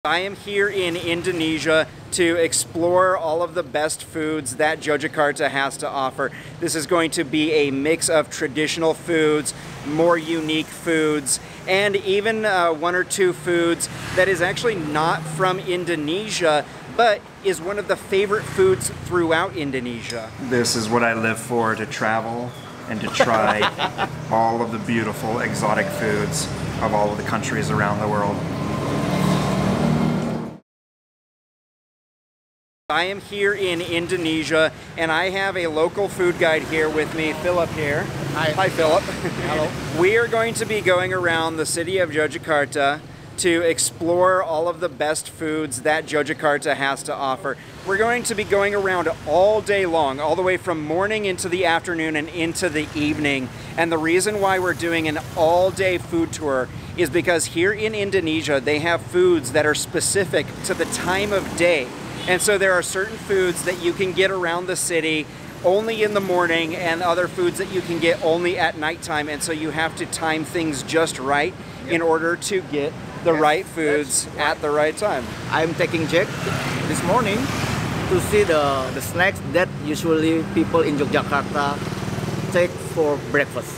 I am here in Indonesia to explore all of the best foods that Yogyakarta has to offer. This is going to be a mix of traditional foods, more unique foods, and even one or two foods that is actually not from Indonesia, but is one of the favorite foods throughout Indonesia. This is what I live for, to travel and to try all of the beautiful exotic foods of all of the countries around the world. I am here in Indonesia, and I have a local food guide here with me, Philip here. Hi. Hi, Philip. Hello. We are going to be going around the city of Yogyakarta to explore all of the best foods that Yogyakarta has to offer. We're going to be going around all day long, all the way from morning into the afternoon and into the evening. And the reason why we're doing an all-day food tour is because here in Indonesia, they have foods that are specific to the time of day. And so there are certain foods that you can get around the city only in the morning, and other foods that you can get only at nighttime. And so you have to time things just right in order to get the right foods at the right time. I'm taking Jack this morning to see the snacks that usually people in Yogyakarta take for breakfast.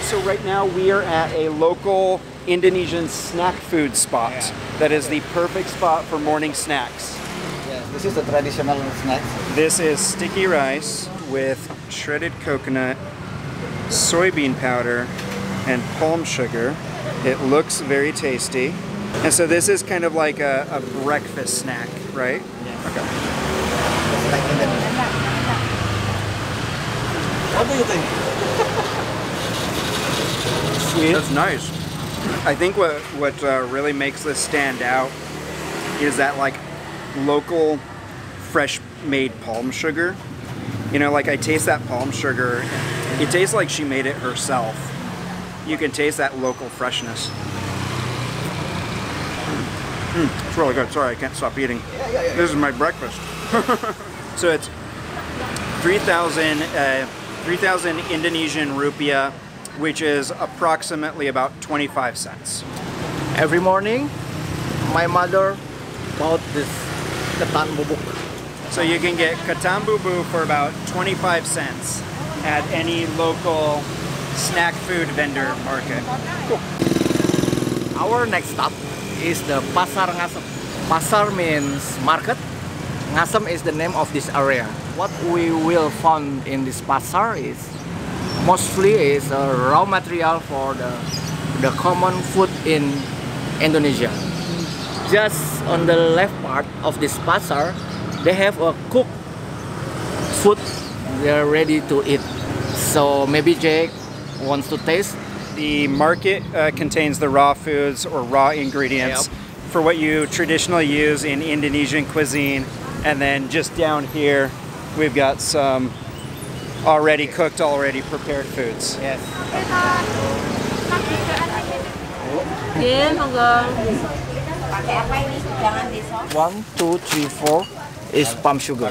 So right now we are at a local Indonesian snack food spot that is the perfect spot for morning snacks. This is the traditional snack. This is sticky rice with shredded coconut, soybean powder, and palm sugar. It looks very tasty. And so this is kind of like a breakfast snack, right? Yeah. Okay. What do you think? Sweet. That's nice. I think what really makes this stand out is that like local fresh made palm sugar. You know, like I taste that palm sugar, it tastes like she made it herself. You can taste that local freshness. It's really good. Sorry, I can't stop eating. This is my breakfast. So it's 3,000 Indonesian rupiah, which is approximately about 25 cents. Every morning, my mother bought this Ketan Bubuk. So you can get Ketan Bubuk for about 25 cents at any local snack food vendor market. Cool. Our next stop is the Pasar Ngasem. Pasar means market. Ngasem is the name of this area. What we will find in this pasar is mostly is a raw material for the common food in Indonesia. Just on the left part of this pasar, they have a cooked food. They are ready to eat. So maybe Jake wants to taste. The market contains the raw foods or raw ingredients for what you traditionally use in Indonesian cuisine. And then just down here, we've got some already cooked, already prepared foods. Yes. 1, 2, 3, 4 is palm sugar.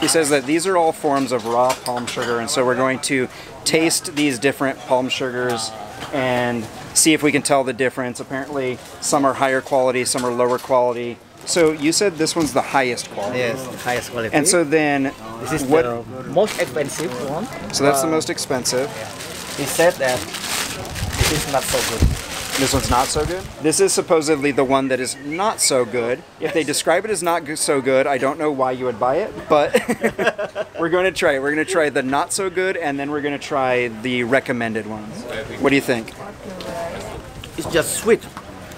He says that these are all forms of raw palm sugar, and so we're going to taste these different palm sugars and see if we can tell the difference. Apparently some are higher quality, some are lower quality. So you said this one's the highest quality. Yes, the highest quality. And so then this is the most expensive one. So that's the most expensive. He said that this is not so good. This one's not so good? This is supposedly the one that is not so good. If they describe it as not so good, I don't know why you would buy it, but we're going to try it. We're going to try the not so good, and then we're going to try the recommended ones. What do you think? It's just sweet.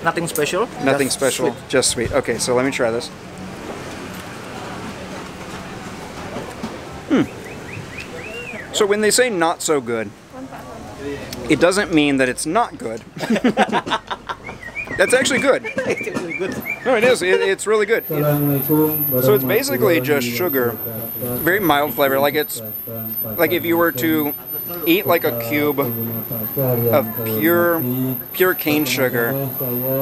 Nothing special. Nothing just special, sweet. Just sweet. Okay, so let me try this. So when they say not so good, it doesn't mean that it's not good. That's actually good. No, it is. It's really good. So it's basically just sugar, very mild flavor. Like it's like if you were to eat like a cube of pure cane sugar,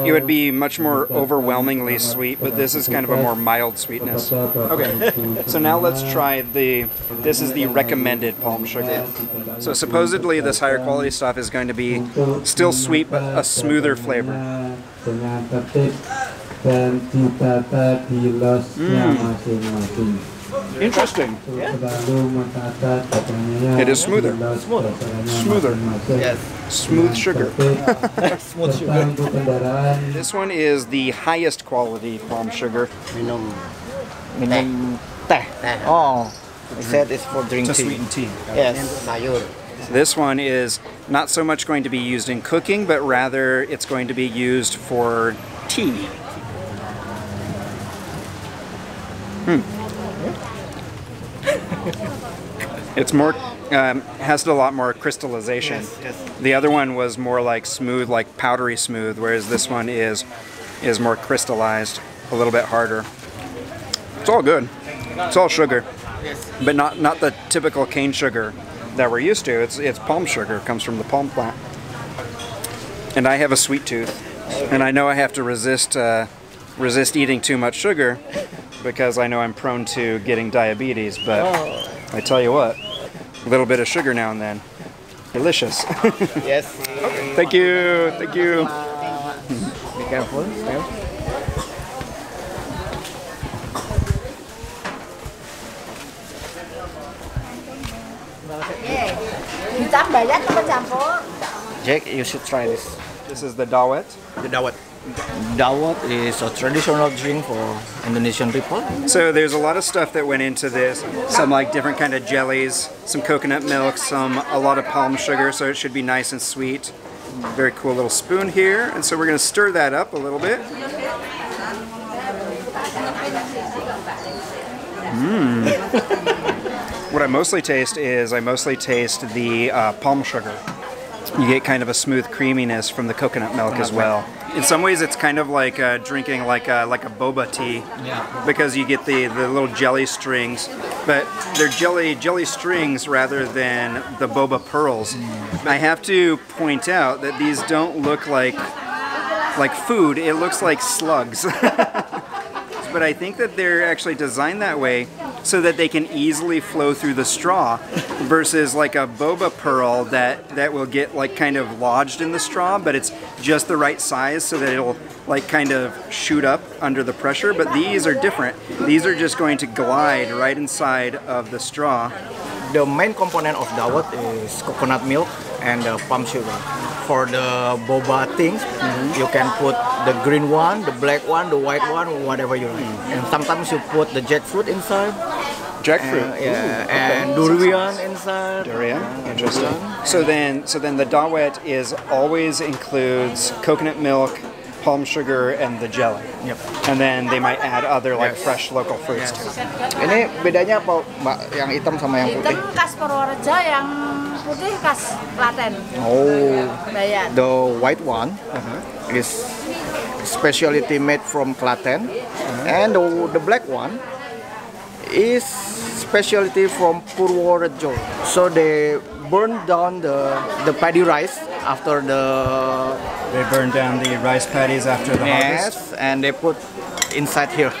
it would be much more overwhelmingly sweet. But this is kind of a more mild sweetness. Okay, so now let's try this is the recommended palm sugar. So supposedly this higher quality stuff is going to be still sweet, but a smoother flavor. dan ditata di losnya masing-masing. Interesting. Selalu menata datanya. It is smoother. Smoother. Yes. Smooth sugar. Smooth sugar. Untuk kendaraan This one is the highest quality palm sugar. Minum teh. Oh, I said it's for drink To tea. sweeten tea. Yes. Sayur. This one is not so much going to be used in cooking, but rather it's going to be used for tea. It's more, has a lot more crystallization. Yes. The other one was more like smooth, like powdery smooth, whereas this one is more crystallized, a little bit harder. It's all good. It's all sugar, but not the typical cane sugar that we're used to. It's palm sugar. It comes from the palm plant. And I have a sweet tooth, and I know I have to resist eating too much sugar because I know I'm prone to getting diabetes. But I tell you what, a little bit of sugar now and then, delicious. Yes. Thank you. Thank you. Be careful. Ditambahin apa campur? Jack, you should try this. This is the Dawet. The Dawet. Dawet is a traditional drink for Indonesian people. So there's a lot of stuff that went into this. Some like different kind of jellies, some coconut milk, a lot of palm sugar, so it should be nice and sweet. Very cool little spoon here, and so we're going to stir that up a little bit. What I mostly taste is the palm sugar. You get kind of a smooth creaminess from the coconut milk as well. In some ways, it's kind of like drinking like a boba tea, because you get the little jelly strings, but they're jelly strings rather than the boba pearls. I have to point out that these don't look like food. It looks like slugs. But I think that they're actually designed that way so that they can easily flow through the straw, versus like a boba pearl that will get like kind of lodged in the straw, but it's just the right size so that it'll like kind of shoot up under the pressure. But these are different. These are just going to glide right inside of the straw. The main component of dawet is coconut milk and palm sugar. For the boba things, you can put the green one, the black one, the white one, whatever you like. And sometimes you put the jackfruit inside. Jackfruit. And durian inside. Durian. Interesting. So then the dawet always includes coconut milk, palm sugar, and the jelly. Yep. And then they might add other like fresh local fruits to it. Ini bedanya apa, Mbak? Yang hitam sama yang putih? Hitam khas Purworejo, yang putih khas Klaten. Oh, Bayan. the white one is specialty made from Klaten, and the black one is specialty from Purworejo. So they burn down the paddy rice after They burn down the rice paddies after the harvest? yes, and they put inside here.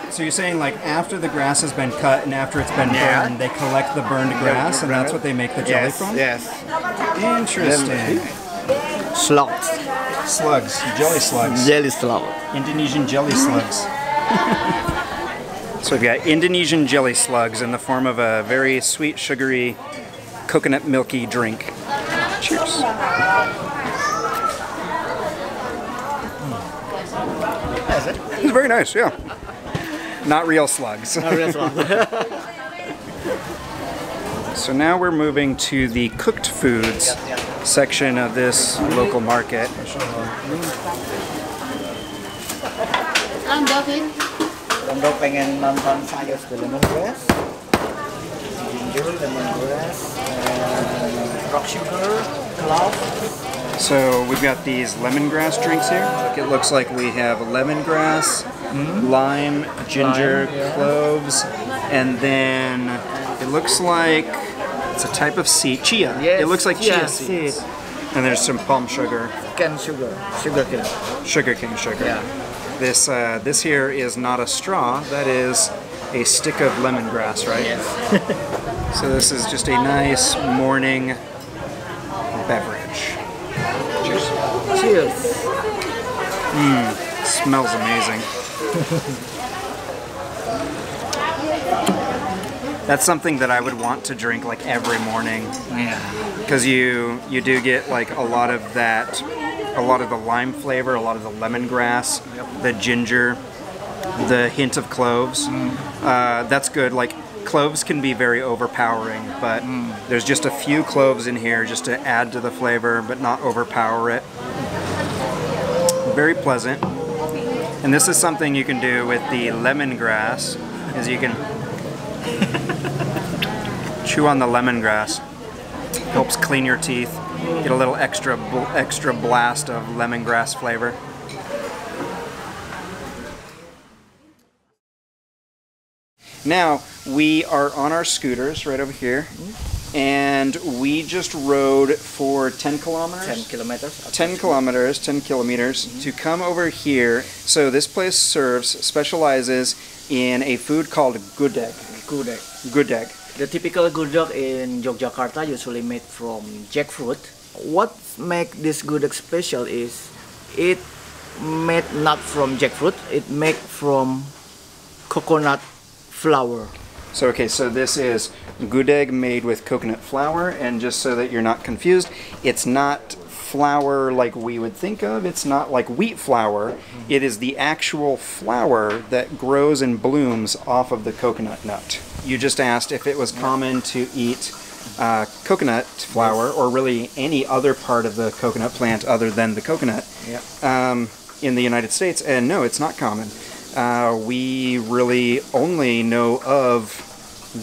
So you're saying like after the grass has been cut and after it's been Yeah. burned, they collect the burned grass and that's what they make the jelly Yes, from? yes. Interesting. Slugs. Slugs, jelly slugs. Jelly slug. Indonesian jelly slugs. So we've got Indonesian jelly slugs in the form of a very sweet, sugary, coconut milky drink. Cheers. It's very nice, yeah. Not real slugs. So now we're moving to the cooked foods section of this local market. Anda pengen nonton saya the lemongrass, ginger, lemongrass, rock sugar, clove. So we've got these lemongrass drinks here. It looks like we have lemongrass, lime, ginger, cloves, and then it looks like it's a type of seed, chia. Yes, It looks like chia seed. seeds. And there's some palm sugar, Cane sugar, sugar cane. sugarcane sugar. Yeah. This here is not a straw. That is a stick of lemongrass, right? Yes. So this is just a nice morning beverage. Cheers. Cheers. Smells amazing. That's something that I would want to drink like every morning. Yeah. Because you do get like a lot of that, a lot of the lime flavor, a lot of the lemongrass, the ginger, the hint of cloves. That's good. Like cloves can be very overpowering, but there's just a few cloves in here just to add to the flavor, but not overpower it. Very pleasant. And this is something you can do with the lemongrass, is you can chew on the lemongrass. Helps clean your teeth. Get a little extra blast of lemongrass flavor. Now we are on our scooters right over here, and we just rode for 10 kilometers. 10 kilometers. 10 kilometers, 10 kilometers to come over here. So this place specializes in a food called Gudeg. Gudeg. Gudeg. The typical gudeg in Yogyakarta usually made from jackfruit. What makes this gudeg special is it made not from jackfruit, it made from coconut flour. So okay, so this is Gudeg made with coconut flour, and just so that you're not confused, it's not flour like we would think of. It's not like wheat flour. It is the actual flour that grows and blooms off of the coconut nut. You just asked if it was common to eat coconut flour, or really any other part of the coconut plant other than the coconut, in the United States, and no, it's not common. We really only know of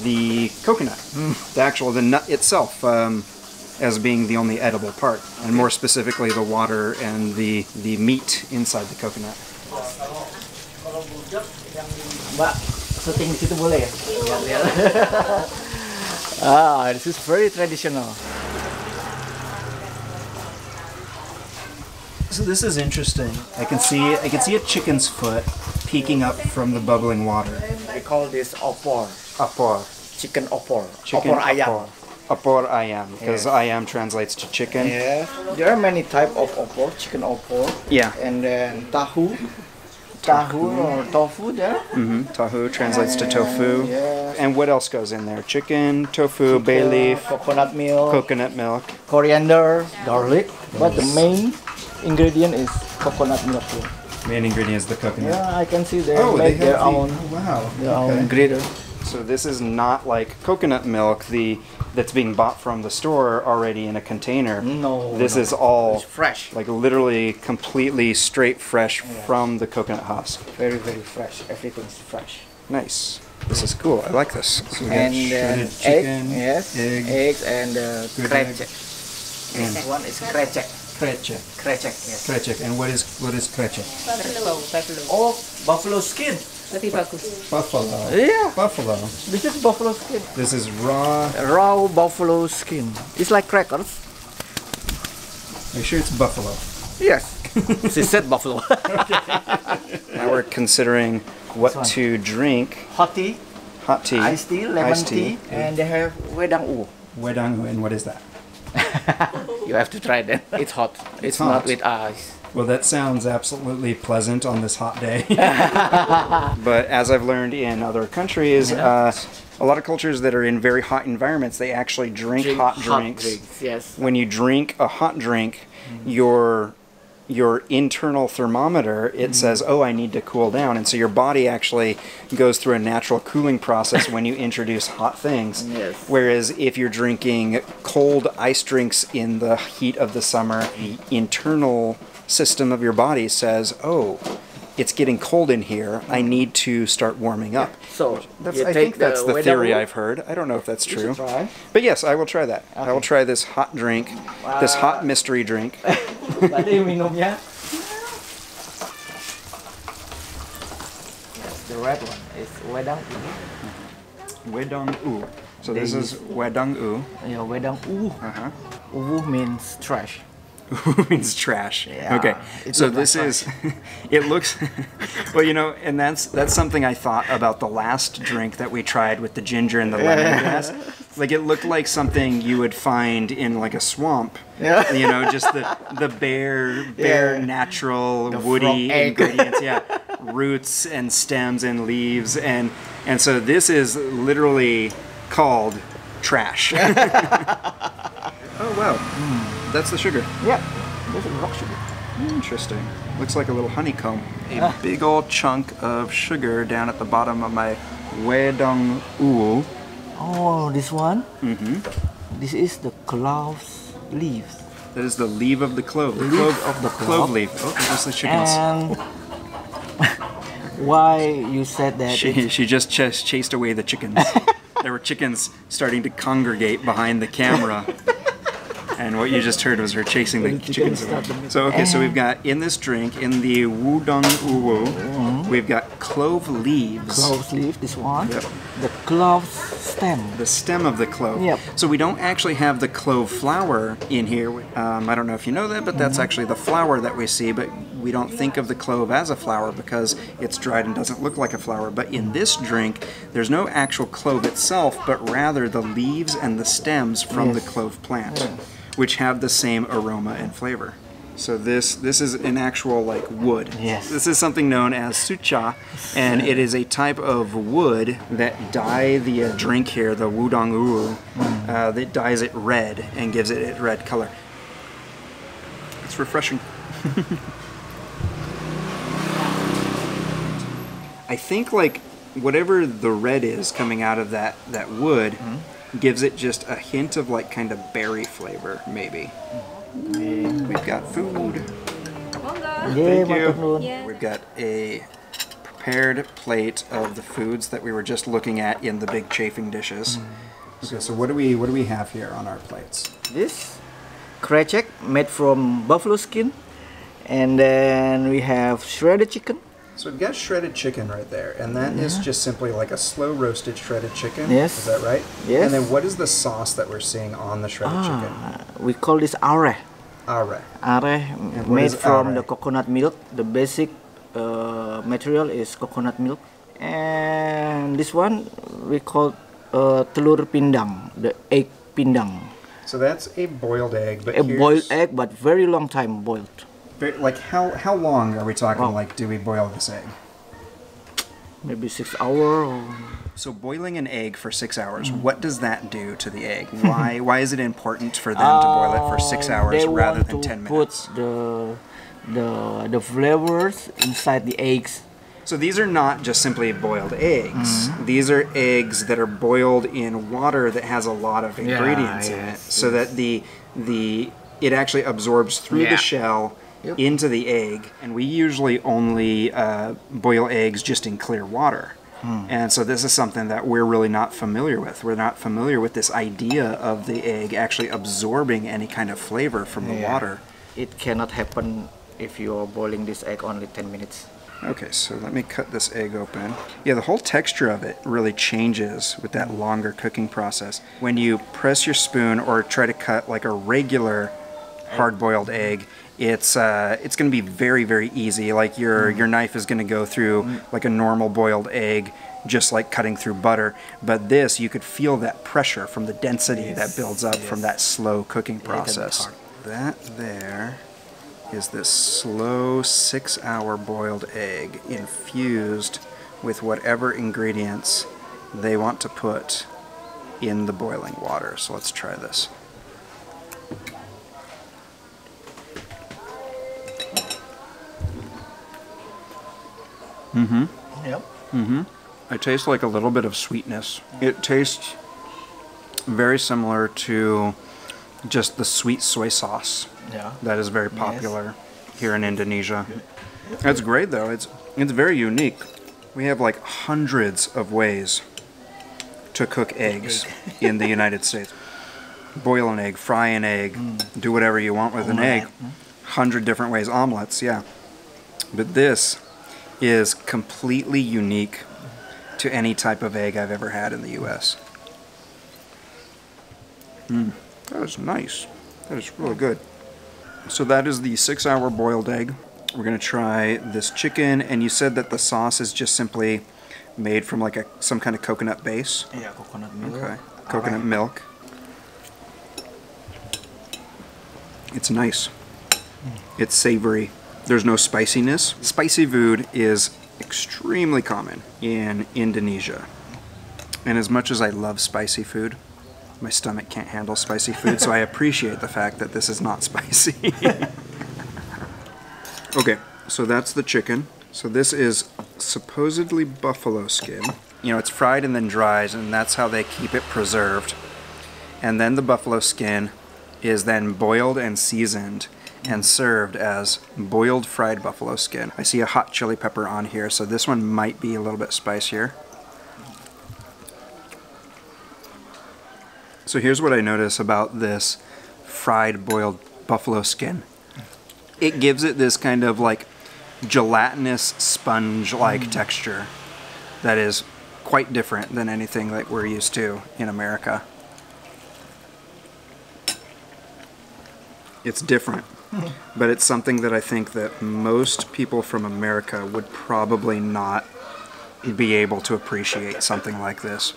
the coconut, the nut itself, as being the only edible part, and more specifically the water and the meat inside the coconut. Mbak, syuting di situ boleh ya? Ah, this is very traditional. So this is interesting. I can see a chicken's foot peeking up from the bubbling water. We call this opor. Opor. Chicken opor. Chicken opor ayam. Opor ayam, because ayam translates to chicken. Yeah. There are many types of opor. Chicken opor. Yeah. And then tahu. Tahu or tofu there. Tahu translates to tofu. Yes. And what else goes in there? Chicken, tofu, bay leaf, coconut milk, coriander, garlic. But the main ingredient is coconut milk. Main ingredient is the coconut. Yeah, I can see they make their own. Wow. Their own ingredient. So this is not like coconut milk that's being bought from the store already in a container. No. This is all it's fresh. Like literally completely straight fresh from the coconut husk. Very, very fresh. Everything's fresh. Nice. This is cool. I like this. So we got And shredded chicken, eggs and Krechek. and One is Krechek. Krechek. Krechek, yes. Krechek. And what is Krechek? Buffalo. Oh, buffalo skin. Lebih bagus. Buffalo. Yeah. Buffalo. This is buffalo skin. This is raw. Raw buffalo skin. It's like crackers. Are you sure it's buffalo? Yes. She said buffalo. Now we're considering what to drink. Hot tea, Hot tea. iced tea, lemon tea, and they have Wedang Uwuh. Wedang Uwuh, and what is that? You have to try that. It's hot. It's hot. not with ice. Well, that sounds absolutely pleasant on this hot day. But as I've learned in other countries, a lot of cultures that are in very hot environments, they actually drink hot drinks. Yes. When you drink a hot drink, your internal thermometer, it says, oh, I need to cool down. And so your body actually goes through a natural cooling process when you introduce hot things. Yes. Whereas if you're drinking cold ice drinks in the heat of the summer, the internal system of your body says, oh, it's getting cold in here. I need to start warming up. So I think that's the theory I've heard. I don't know if that's You true. should try. But yes, I will try that. I will try this hot drink, this hot mystery drink. Tadi minumnya. Yes, the red one is Wedang Uwuh. Wedang Uwuh. So this is Wedang Uwuh. Yeah, Wedang Uwuh. Uwuh means trash. Means trash. Yeah, Okay. it So looks this like is it looks well, you know, and that's something I thought about the last drink that we tried with the ginger and the lemongrass. Like it looked like something you would find in like a swamp. Yeah. You know, just the bare Yeah. natural The woody frog egg. ingredients. Yeah, roots and stems and leaves, and so this is literally called trash. Oh wow, that's the sugar. Yeah, this is rock sugar. Interesting. Looks like a little honeycomb. A big old chunk of sugar down at the bottom of my Wedang Uwuh. Oh, this one? This is the clove leaves. That is the leaf of the clove. The Leaf of the clove clove. leaf. Oh, there's the chickens. And why you said that? She just chased away the chickens. There were chickens starting to congregate behind the camera. And what you just heard was her chasing the chickens away. So, okay, so we've got in this drink, in the Wedang Uwuh, we've got clove leaves. Clove leaf, this one. Yep. The clove stem. The stem of the clove. Yep. So we don't actually have the clove flower in here. I don't know if you know that, but that's actually the flower that we see, but we don't think of the clove as a flower because it's dried and doesn't look like a flower. But in this drink, there's no actual clove itself, but rather the leaves and the stems from the clove plant, which have the same aroma and flavor. So this is an actual like wood. Yes. This is something known as sucha, and it is a type of wood that dye the drink here, the Wedang Uwuh, that dyes it red and gives it its red color. It's refreshing. I think like whatever the red is coming out of that wood gives it just a hint of like kind of berry flavor, maybe. We've got food. Yeah, Thank you. matur. We've got a prepared plate of the foods that we were just looking at in the big chafing dishes. Okay, so what do we have here on our plates? This Krechek made from buffalo skin, and then we have shredded chicken. So we've got shredded chicken right there, and that is just simply like a slow roasted shredded chicken. Yes. Is that right? Yes. And then what is the sauce that we're seeing on the shredded chicken? We call this are. Are. Are what made is from are? the coconut milk. The basic material is coconut milk, and this one we call Telur Pindang, the egg pindang. So that's a boiled egg, but A boiled egg, but very long time boiled. Like how long are we talking? Wow. Like, do we boil this egg? Maybe 6 hours. Or... So boiling an egg for 6 hours, what does that do to the egg? Why is it important for them to boil it for 6 hours rather than 10 minutes? Put the flavors inside the eggs. So these are not just simply boiled eggs. These are eggs that are boiled in water that has a lot of ingredients in it, so that it actually absorbs through the shell into the egg. And we usually only boil eggs just in clear water. And so this is something that we're really not familiar with. We're not familiar with this idea of the egg actually absorbing any kind of flavor from the water. It cannot happen if you are boiling this egg only 10 minutes. Okay, so let me cut this egg open. Yeah, the whole texture of it really changes with that longer cooking process. When you press your spoon or try to cut like a regular hard-boiled egg, it's going to be very, very easy. Like your knife is going to go through like a normal boiled egg, just like cutting through butter. But this, you could feel that pressure from the density that builds up from that slow cooking process. That there is this slow 6-hour boiled egg infused with whatever ingredients they want to put in the boiling water. So let's try this. I taste like a little bit of sweetness. It tastes very similar to just the sweet soy sauce that is very popular here in Indonesia. It's great though. It's very unique. We have like hundreds of ways to cook eggs in the United States. Boil an egg, fry an egg, do whatever you want with an egg. 100 different ways. Omelets, yeah. But this is completely unique to any type of egg I've ever had in the US. That is nice. That is really good. So that is the 6-hour boiled egg. We're gonna try this chicken, and you said that the sauce is just simply made from like some kind of coconut base. Yeah, coconut milk. Okay. coconut milk. It's nice. It's savory. There's no spiciness. Spicy food is extremely common in Indonesia. And as much as I love spicy food, my stomach can't handle spicy food, so I appreciate the fact that this is not spicy. Okay, so that's the chicken. So this is supposedly buffalo skin. You know, it's fried and then dries, and that's how they keep it preserved. And then the buffalo skin is then boiled and seasoned and served as boiled fried buffalo skin. I see a hot chili pepper on here, so this one might be a little bit spicier. So here's what I notice about this fried boiled buffalo skin. It gives it this kind of like gelatinous sponge-like texture that is quite different than anything that we're used to in America. It's different, but it's something that I think that most people from America would probably not be able to appreciate something like this.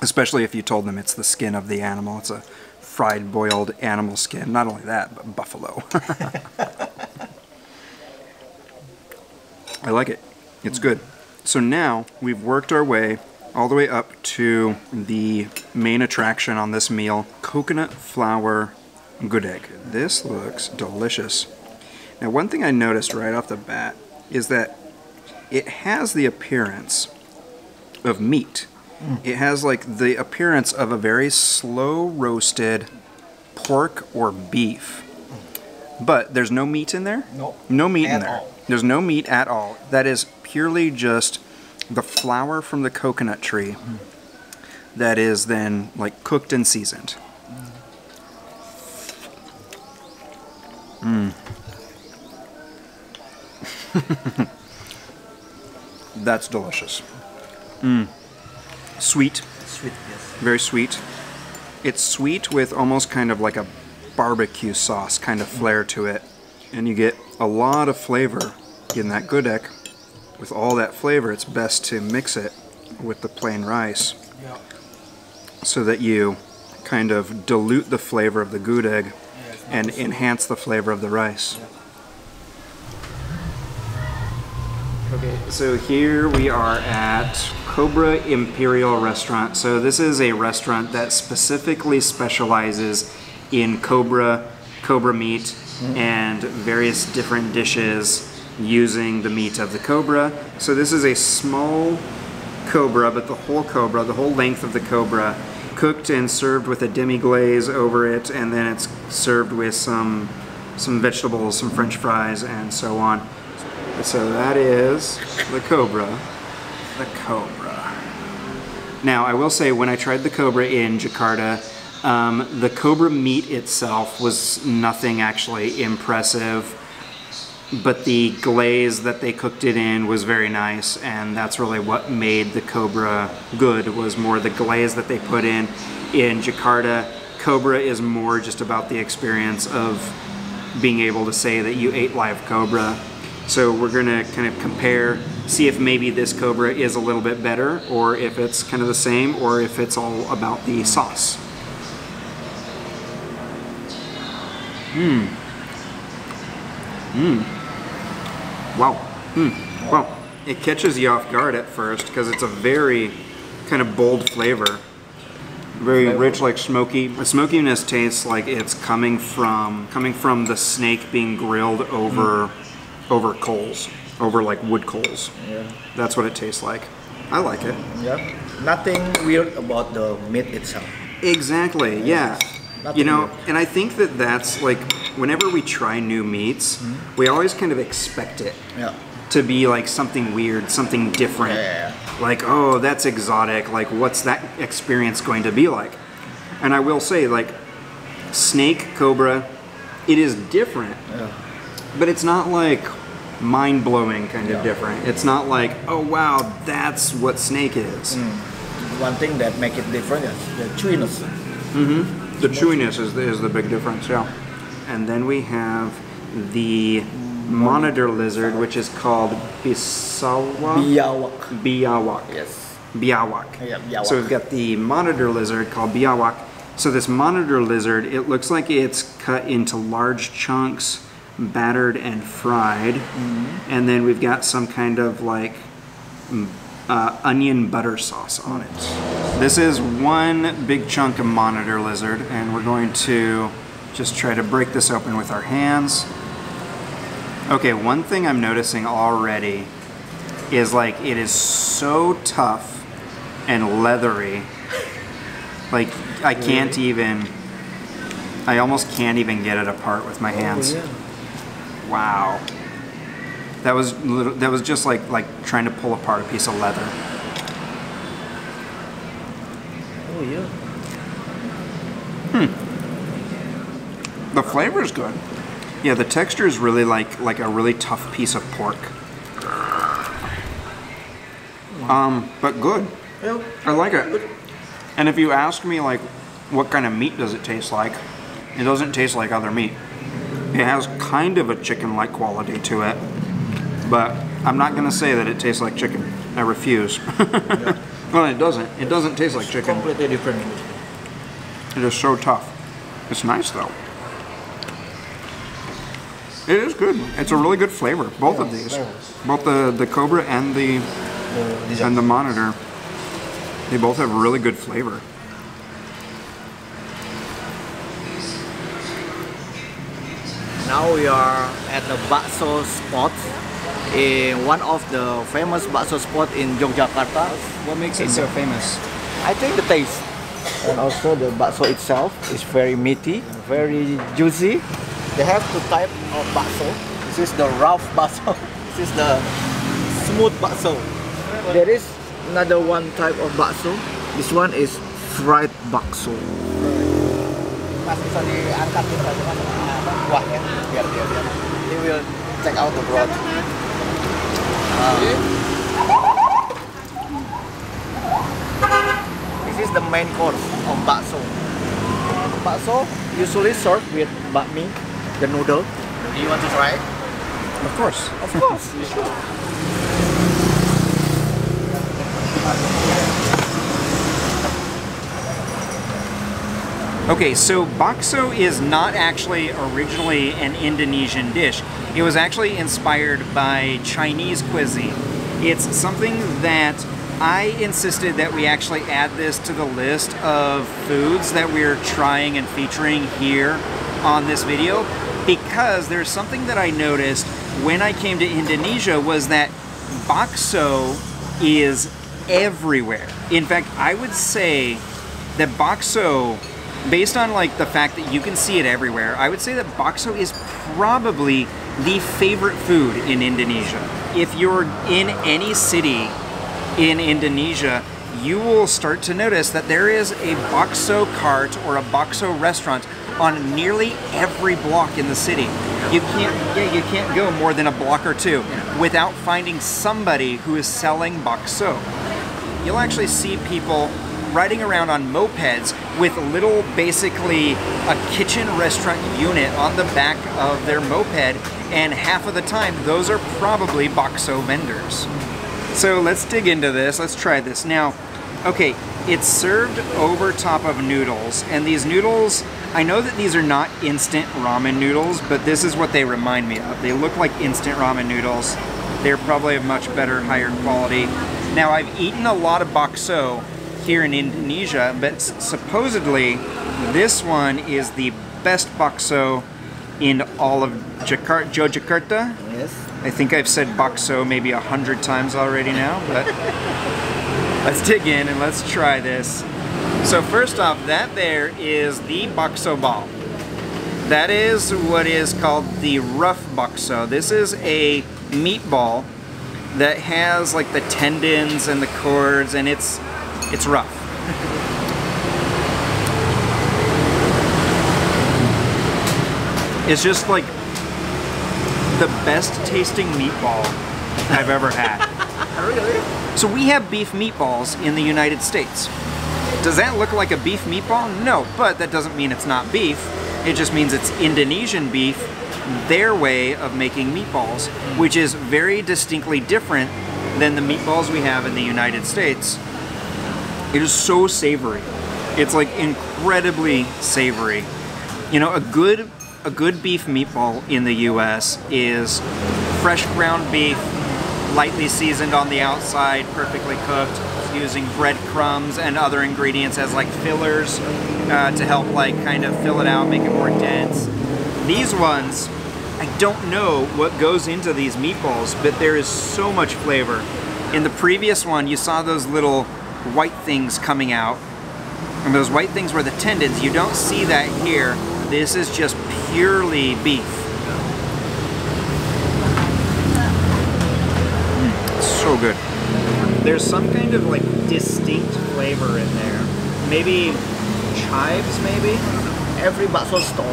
Especially if you told them it's the skin of the animal. It's a fried, boiled animal skin. Not only that, but buffalo. I like it. It's good. So now we've worked our way all the way up to the main attraction on this meal, coconut flour Gudeg. This looks delicious. Now one thing I noticed right off the bat is that it has the appearance of meat. It has like the appearance of a very slow roasted pork or beef. But there's no meat in there? No. No meat in there. All. There's no meat at all. That is purely just the flour from the coconut tree that is then like cooked and seasoned. That's delicious. Sweet. Sweet, yes. Very sweet. It's sweet with almost kind of like a barbecue sauce kind of flair to it. And you get a lot of flavor in that Gudeg. With all that flavor, it's best to mix it with the plain rice so that you kind of dilute the flavor of the Gudeg and enhance the flavor of the rice. Okay, so here we are at Cobra Imperial Restaurant. So this is a restaurant that specifically specializes in cobra meat and various different dishes using the meat of the cobra. So this is a small cobra, but the whole length of the cobra, cooked and served with a demi-glaze over it, and then it's served with some vegetables, some French fries, and so on. So that is the cobra. The cobra. Now, I will say, when I tried the cobra in Jakarta, the cobra meat itself was nothing actually impressive, but the glaze that they cooked it in was very nice, and that's really what made the cobra good, was more the glaze that they put in. In Jakarta, cobra is more just about the experience of being able to say that you ate live cobra. So we're gonna kind of compare, see if maybe this cobra is a little bit better, or if it's kind of the same, or if it's all about the sauce. Wow. Wow. It catches you off guard at first because it's a very kind of bold flavor. Very rich, like smoky. The smokiness tastes like it's coming from the snake being grilled over coals, over like wood coals. Yeah. That's what it tastes like. I like it. Yeah. Nothing weird about the meat itself. Exactly. Yeah. Nothing You know, weird. and I think that that's like, whenever we try new meats, we always kind of expect it to be like something weird, something different. Yeah. Like, oh, that's exotic. Like, what's that experience going to be like? And I will say, like, snake, cobra, it is different, but it's not like mind-blowing kind of different. It's not like, oh wow, that's what snake is. One thing that make it different is the chewiness. The chewiness is the big difference, yeah. And then we have the monitor lizard, which is called biawak. Biawak. Biawak. Yes. biawak. Yeah, biawak. So we've got the monitor lizard called biawak. So this monitor lizard, it looks like it's cut into large chunks, battered and fried. And then we've got some kind of like onion butter sauce on it. This is one big chunk of monitor lizard, and we're going to just try to break this open with our hands. Okay, one thing I'm noticing already is like it is so tough and leathery. Like I can't even, I almost can't even get it apart with my hands. Wow. That was just like trying to pull apart a piece of leather. Oh yeah. The flavor is good. Yeah, the texture is really like a really tough piece of pork. But good. Yeah. I like it. And if you ask me like what kind of meat does it taste like, it doesn't taste like other meat. It has kind of a chicken-like quality to it, but I'm not gonna say that it tastes like chicken. I refuse. Well, it doesn't. It doesn't taste like chicken. Completely different. It is so tough. It's nice though. It is good. It's a really good flavor. Both of these, both the Cobra and the Monitor, they both have really good flavor. Now we are at the bakso spot, in one of the famous bakso spot in Yogyakarta. What makes it so famous? I think the taste, and also the bakso itself is very meaty, very juicy. They have two types of bakso. This is the rough bakso. This is the smooth bakso. There is another one type of bakso. This one is fried bakso. Mas bisa diangkat gitu kan kuahnya biar dia he will check out the broth. This is the main course of bakso. Bakso usually served with bakmi, the noodle. You want to try it? Of course. Of course, you should. Okay, so bakso is not actually originally an Indonesian dish. It was actually inspired by Chinese cuisine. It's something that I insisted that we actually add this to the list of foods that we're trying and featuring here on this video, because there's something that I noticed when I came to Indonesia was that bakso is everywhere. In fact, I would say that bakso, based on like the fact that you can see it everywhere, I would say that bakso is probably the favorite food in Indonesia. If you're in any city in Indonesia, you will start to notice that there is a bakso cart or a bakso restaurant on nearly every block in the city. You can't go more than a block or two without finding somebody who is selling bakso. You'll actually see people riding around on mopeds with little, basically a kitchen restaurant unit on the back of their moped, and half of the time those are probably bakso vendors. So let's dig into this, let's try this. Now, okay, it's served over top of noodles, and these noodles, I know that these are not instant ramen noodles, but this is what they remind me of. They look like instant ramen noodles. They're probably of much better, higher quality. Now, I've eaten a lot of bakso here in Indonesia, but supposedly this one is the best bakso in all of Yogyakarta. Yes. I think I've said bakso maybe 100 times already now, but let's dig in and let's try this. So first off, that there is the bakso ball. That is what is called the rough bakso. This is a meatball that has like the tendons and the cords, and it's rough. It's just like the best tasting meatball I've ever had. Really? So we have beef meatballs in the United States. Does that look like a beef meatball? No, but that doesn't mean it's not beef. It just means it's Indonesian beef, their way of making meatballs, which is very distinctly different than the meatballs we have in the United States. It is so savory. It's like incredibly savory. You know, a good beef meatball in the US is fresh ground beef, lightly seasoned on the outside, perfectly cooked, using breadcrumbs and other ingredients as like fillers to help like kind of fill it out, make it more dense. These ones, I don't know what goes into these meatballs, but there is so much flavor. In the previous one, you saw those little white things coming out, and those white things were the tendons. You don't see that here. This is just purely beef. So good. There's some kind of like distinct flavor in there. Maybe chives, maybe? Every bakso stall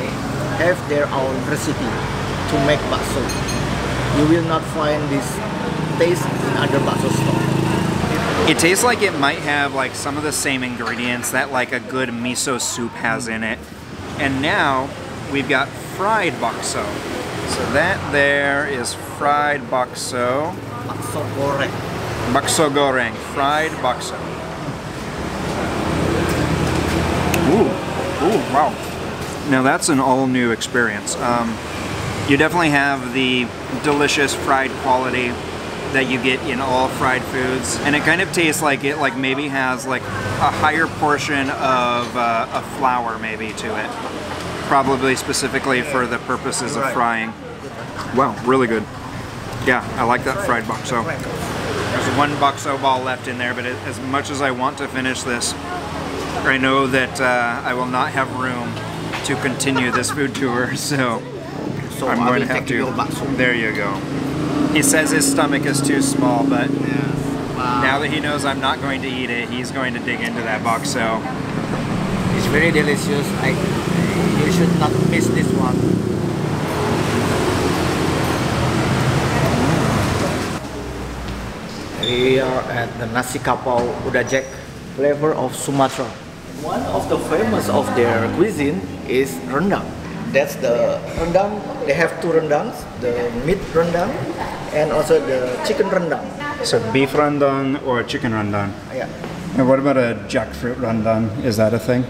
have their own recipe to make bakso. You will not find this taste in other bakso stalls. It tastes like it might have like some of the same ingredients that like a good miso soup has in it. And now we've got fried bakso. So that there is fried bakso. Bakso goreng. Bakso goreng, fried bakso. Ooh, wow. Now that's an all new experience. You definitely have the delicious fried quality that you get in all fried foods, and it kind of tastes like it like maybe has like a higher portion of flour maybe to it, probably specifically for the purposes of frying. Wow, really good. Yeah, I like that fried bakso. There's one bakso ball left in there, but as much as I want to finish this, I know that I will not have room to continue this food tour, so I'm going to have to. There you go. He says his stomach is too small, but now that he knows I'm not going to eat it, he's going to dig into that bakso. It's very delicious. You should not miss this one. We are at the nasi kapau udajek, flavor of Sumatra. One of the famous of their cuisine is rendang. That's the rendang. They have two rendangs, the meat rendang and also the chicken rendang. So beef rendang or chicken rendang? Yeah. And what about a jackfruit rendang? Is that a thing?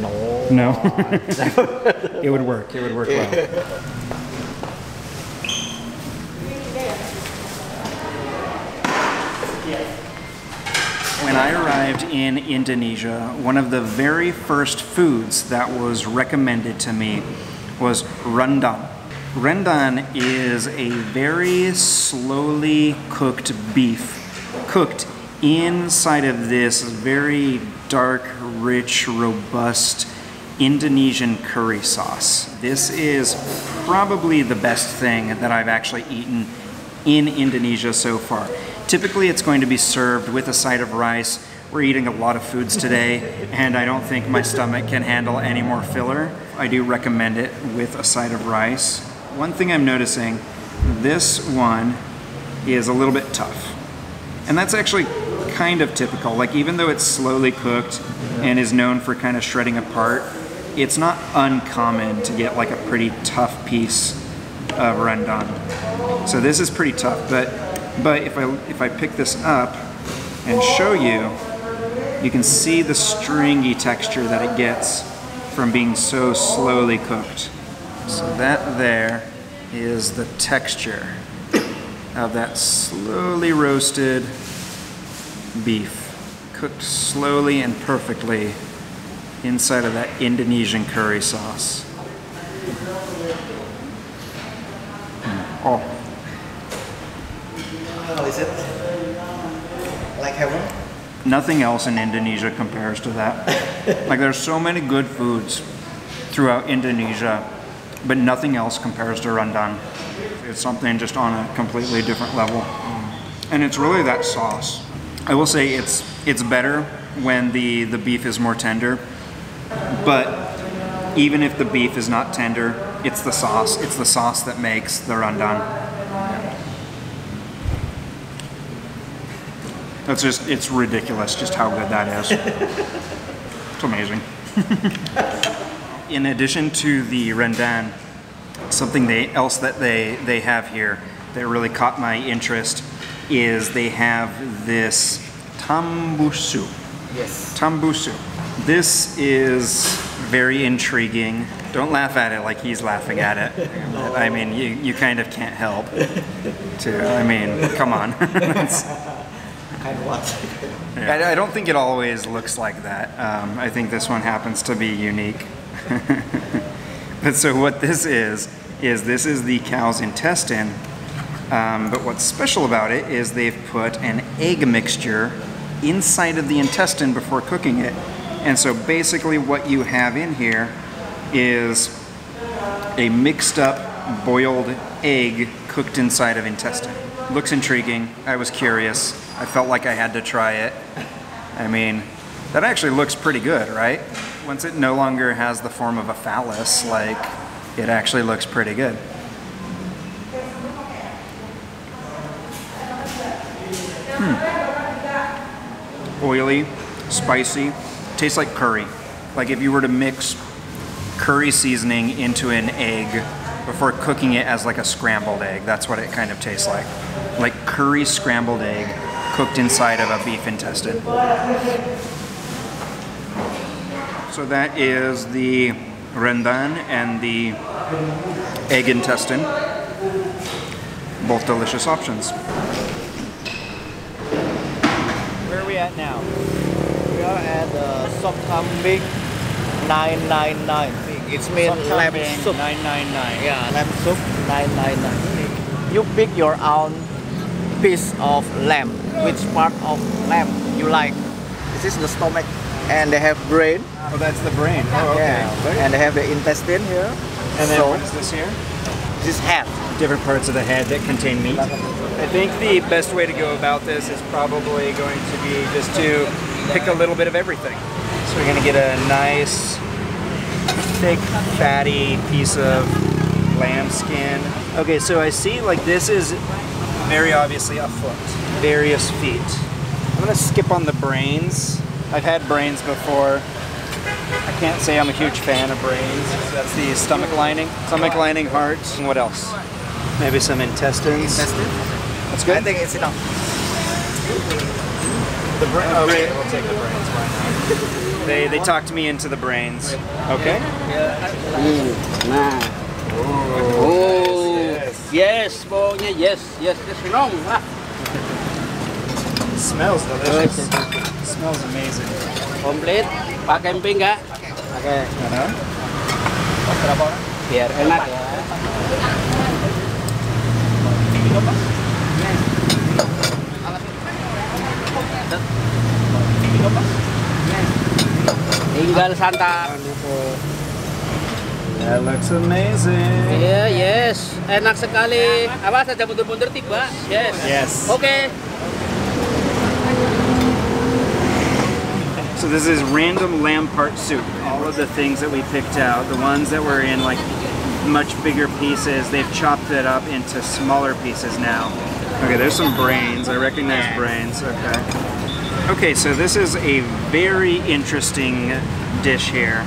No. No? It would work. It would work well. When I arrived in Indonesia, one of the very first foods that was recommended to me was rendang. Rendang is a very slowly cooked beef, cooked inside of this very dark, rich, robust Indonesian curry sauce. This is probably the best thing that I've actually eaten in Indonesia so far. Typically it's going to be served with a side of rice. We're eating a lot of foods today, and I don't think my stomach can handle any more filler. I do recommend it with a side of rice. One thing I'm noticing, this one is a little bit tough. And that's actually kind of typical. Like, even though it's slowly cooked and is known for kind of shredding apart, it's not uncommon to get like a pretty tough piece of rendang. So this is pretty tough, but if I pick this up and show you, you can see the stringy texture that it gets from being so slowly cooked. So that there is the texture of that slowly roasted beef, cooked slowly and perfectly inside of that Indonesian curry sauce. Oh. How is it? Like heaven? Nothing else in Indonesia compares to that. Like, there's so many good foods throughout Indonesia, but nothing else compares to rendang. It's something just on a completely different level. And it's really that sauce. I will say it's better when the beef is more tender, but even if the beef is not tender, it's the sauce. It's the sauce that makes the rendang. It's ridiculous just how good that is. It's amazing. In addition to the rendang, something else that they have here that really caught my interest is they have this tambusu. Yes. Tambusu. This is very intriguing. Don't laugh at it like he's laughing at it. I mean, you kind of can't help to. I mean, come on. Kind of what? I don't think it always looks like that. I think this one happens to be unique. But so what this is this is the cow's intestine. But what's special about it is they've put an egg mixture inside of the intestine before cooking it. And so basically what you have in here is a mixed up boiled egg cooked inside of intestine. Looks intriguing. I was curious. I felt like I had to try it. I mean, that actually looks pretty good, right? Once it no longer has the form of a phallus, like, it actually looks pretty good. Oily, spicy, tastes like curry. Like if you were to mix curry seasoning into an egg before cooking it as like a scrambled egg, that's what it kind of tastes like. Like curry scrambled egg cooked inside of a beef intestine. So that is the rendang and the egg intestine. Both delicious options. Where are we at now? We are at Sop Tombing 999. It means lamb soup 999. Yeah, lamb soup 999. You pick your own piece of lamb. Which part of lamb you like? This is the stomach, and they have brain. Oh, that's the brain. Oh, okay. Yeah. And they have the intestine here. And then what is this here? This is head. Different parts of the head that contain meat. I think the best way to go about this is probably going to be just to pick a little bit of everything. So we're going to get a nice, thick, fatty piece of lamb skin. Okay, so I see like this is very obviously a foot, various feet. I'm going to skip on the brains. I've had brains before. I can't say I'm a huge fan of brains. That's the stomach lining. Stomach lining, heart. And what else? Maybe some intestines. That's good? I think it's enough. The brains. Okay, we'll take the brains. Why not? They talked me into the brains. Okay. Oh, yes, pokoknya yes, wrong. It smells delicious. It smells amazing. Komplit, pakai emping nggak? Pakai. Berapa orang? Biar enak ya. Tinggal santap. That looks amazing. Iya, yes, enak sekali. Apa saja mundur-mundur tiba? Yes. Yes. Okay. So this is random lamb part soup. All of the things that we picked out, the ones that were in like much bigger pieces, they've chopped it up into smaller pieces now. Okay, there's some brains. I recognize brains. Okay. Okay, so this is a very interesting dish here.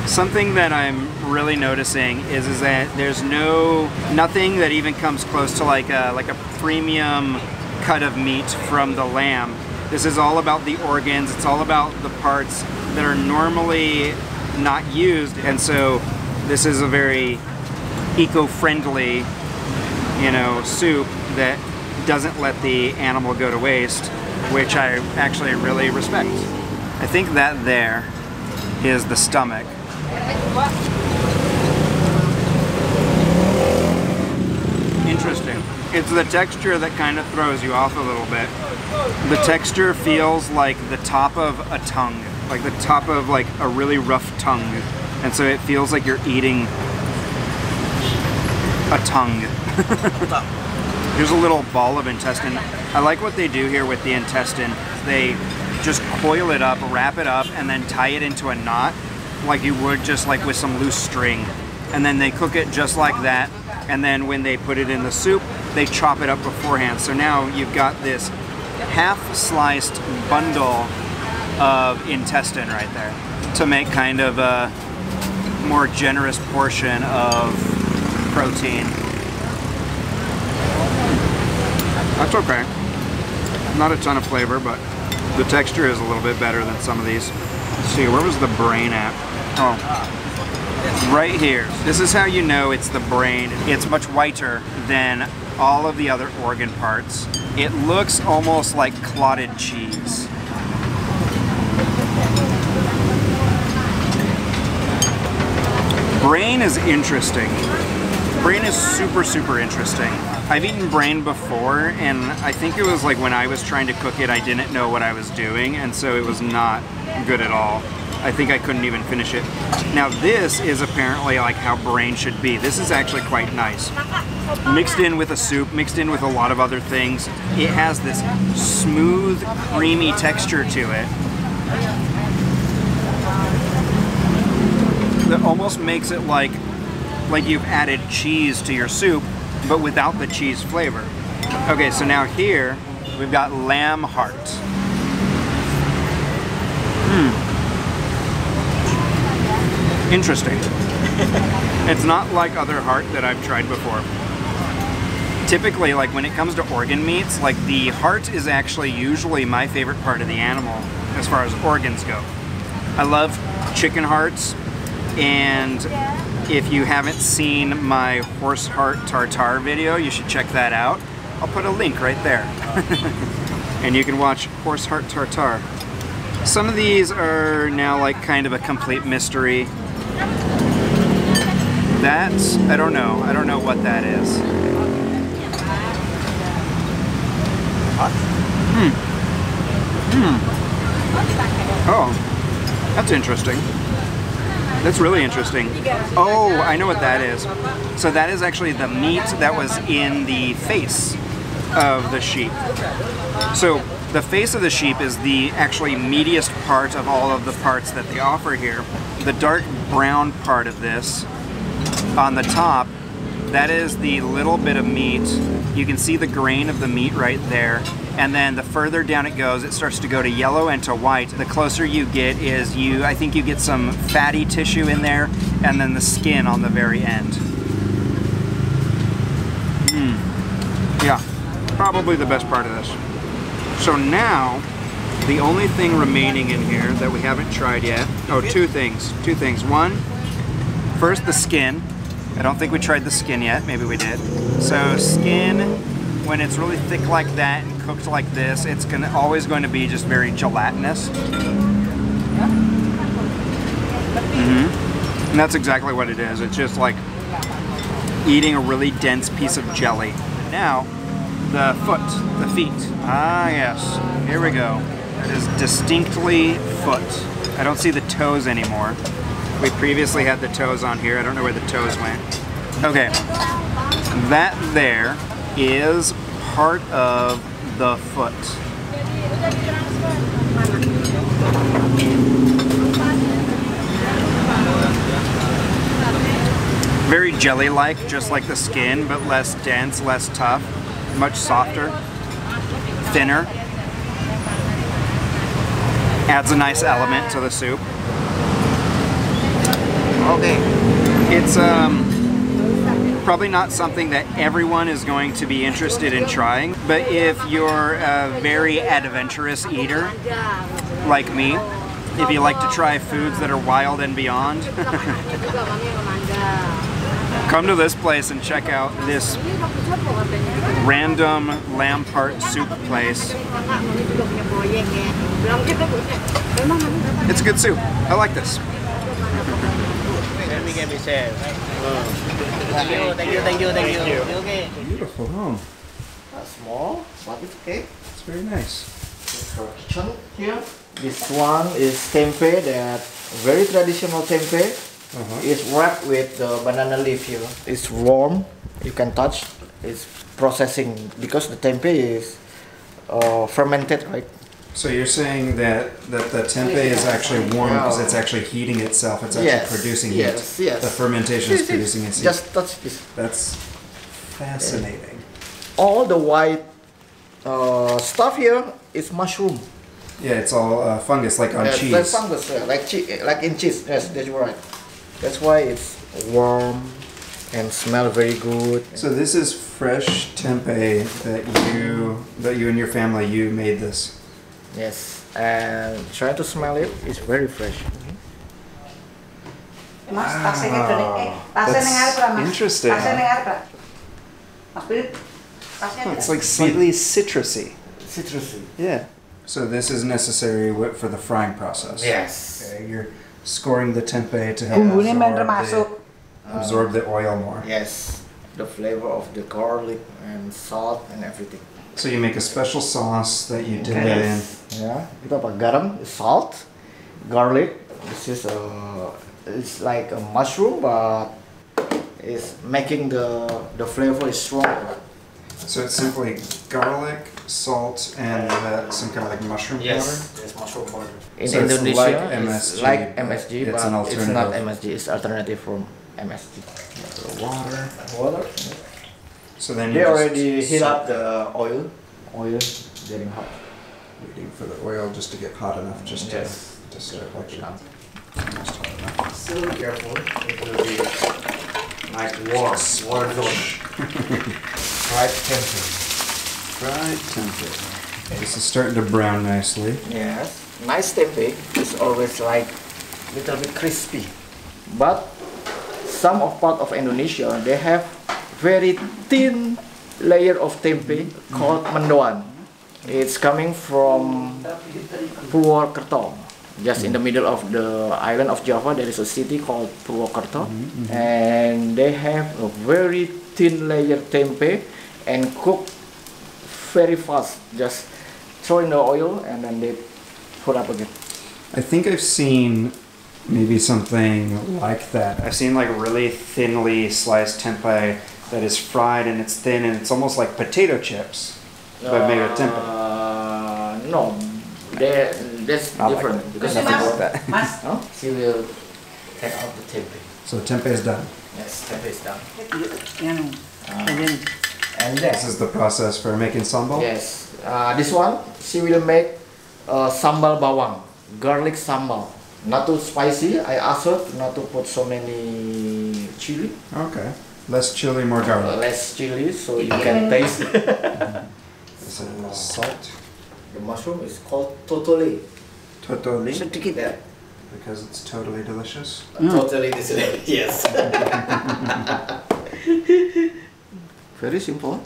Something that I'm really noticing is that there's nothing that even comes close to like a premium cut of meat from the lamb. This is all about the organs. It's all about the parts that are normally not used, and so this is a very eco-friendly, soup that doesn't let the animal go to waste, which I actually really respect. I think that there is the stomach. Interesting. It's the texture that kind of throws you off a little bit. The texture feels like the top of a tongue, like the top of like a really rough tongue. And so it feels like you're eating a tongue. Here's a little ball of intestine. I like what they do here with the intestine. They just coil it up, wrap it up, and then tie it into a knot like you would just like with some loose string. And then they cook it just like that. And then when they put it in the soup, they chop it up beforehand. So now you've got this half-sliced bundle of intestine right there to make kind of a more generous portion of protein. That's okay. Not a ton of flavor, but The texture is a little bit better than some of these. Let's see, where was the brain at? Oh, right here. This is how you know it's the brain. It's much whiter than all of the other organ parts. It looks almost like clotted cheese. Brain is interesting. Brain is super, super interesting. I've eaten brain before, and I think it was like when I was trying to cook it, I didn't know what I was doing, and so it was not good at all. I think I couldn't even finish it. Now this is apparently like how brain should be. This is actually quite nice. Mixed in with a soup, mixed in with a lot of other things. It has this smooth, creamy texture to it that almost makes it like you've added cheese to your soup, but without the cheese flavor. Okay, so now here we've got lamb heart. Interesting. It's not like other heart that I've tried before. Typically, like when it comes to organ meats, like the heart is actually usually my favorite part of the animal as far as organs go. I love chicken hearts, and if you haven't seen my horse heart tartare video, you should check that out. I'll put a link right there. And you can watch horse heart tartare. Some of these are now like kind of a complete mystery. That's, I don't know what that is. Oh, that's interesting. That's really interesting. Oh, I know what that is. So that is actually the meat that was in the face of the sheep. So the face of the sheep is the actually meatiest part of all of the parts that they offer here. The dark brown part of this on the top, that is the little bit of meat. You can see the grain of the meat right there. And then the further down it goes, it starts to go to yellow and to white. The closer you get is I think you get some fatty tissue in there, and then the skin on the very end. Yeah, probably the best part of this. So now, the only thing remaining in here that we haven't tried yet, oh, two things. One, first the skin. I don't think we tried the skin yet, maybe we did. So skin, when it's really thick like that and cooked like this, it's always going to be just very gelatinous. And that's exactly what it is. It's just like eating a really dense piece of jelly. Now, the feet. Ah, yes. Here we go. That is distinctly foot. I don't see the toes anymore. We previously had the toes on here. I don't know where the toes went. Okay. That there is part of the foot. Very jelly-like, just like the skin, but less dense, less tough, much softer, thinner. Adds a nice element to the soup. Okay. It's probably not something that everyone is going to be interested in trying, but if you're a very adventurous eater, like me, if you like to try foods that are wild and beyond, come to this place and check out this random lamb part soup place. It's a good soup. I like this. Thank you. Okay. Beautiful home. Small, but it's okay. It's very nice. Our kitchen here. This one is tempeh, that very traditional tempeh. It's wrapped with the banana leaf here. It's warm. You can touch. It's processing because the tempeh is fermented, right? So you're saying that the tempeh is actually warm because it's actually heating itself. It's actually producing heat. Yes. The fermentation is producing its heat. Just touch this. That's fascinating. All the white stuff here is mushroom. Yeah, it's all fungus, like on cheese. Like fungus, like in cheese. Yes, that's right. That's why it's warm and smell very good. So this is fresh tempeh that you and your family made this. Yes. and try to smell it. It's very fresh. Mas, tasnya gitu nih. Tasnya That's nengar berapa, Mas? interesting. Tasnya nengar berapa? Mas Philip, tasnya It's like slightly citrusy. Citrusy. Yeah. So this is necessary for the frying process. Yes. Okay, you're scoring the tempeh to help Bumbunya bener masuk. absorb the oil more. Yes. The flavor of the garlic and salt and everything. So you make a special sauce that you dip it in. Yeah. Itu apa? Garam, salt, garlic. This is it's like a mushroom, but it's making the flavor is stronger. So it's simply garlic, salt, and some kind of like mushroom powder. Yes, mushroom powder. In So it's Indonesia, like it's MSG, like but MSG, it's but an it's not alternative. MSG. It's alternative from MSG. Water. Water. So then They you already just heat up the oil. Oil getting hot. waiting for the oil just to get hot enough, just Yes. to start like Enough. almost hot enough. Still careful. It will be like war zone. Fried tempeh. Fried tempeh. This is starting to brown nicely. Yes. Nice tempeh is always like little bit crispy, but some of part of Indonesia they have very thin layer of tempeh called mendoan. It's coming from Purwokerto. Just in the middle of the island of Java, there is a city called Purwokerto, and they have a very thin layer tempeh and cook very fast. Just throw in the oil and then they put up again. I think I've seen maybe something like that. I've seen like really thinly sliced tempeh that is fried and it's thin and it's almost like potato chips, but made with tempeh. No, that's I like different it. because Nothing like that. Mas, no? She will take out the tempeh. So tempeh is done. Yes, tempeh is done. yang ini. And This is the process for making sambal. yes, this one she will make sambal bawang, garlic sambal. Not too spicy. I asked her not to put so many chili, Okay. Less chili, more garlic. less chili, so you can taste. This is salt. The mushroom is called totally. Totally. Sedikit ya. Because it's totally delicious. Totally delicious. Yes. Very simple.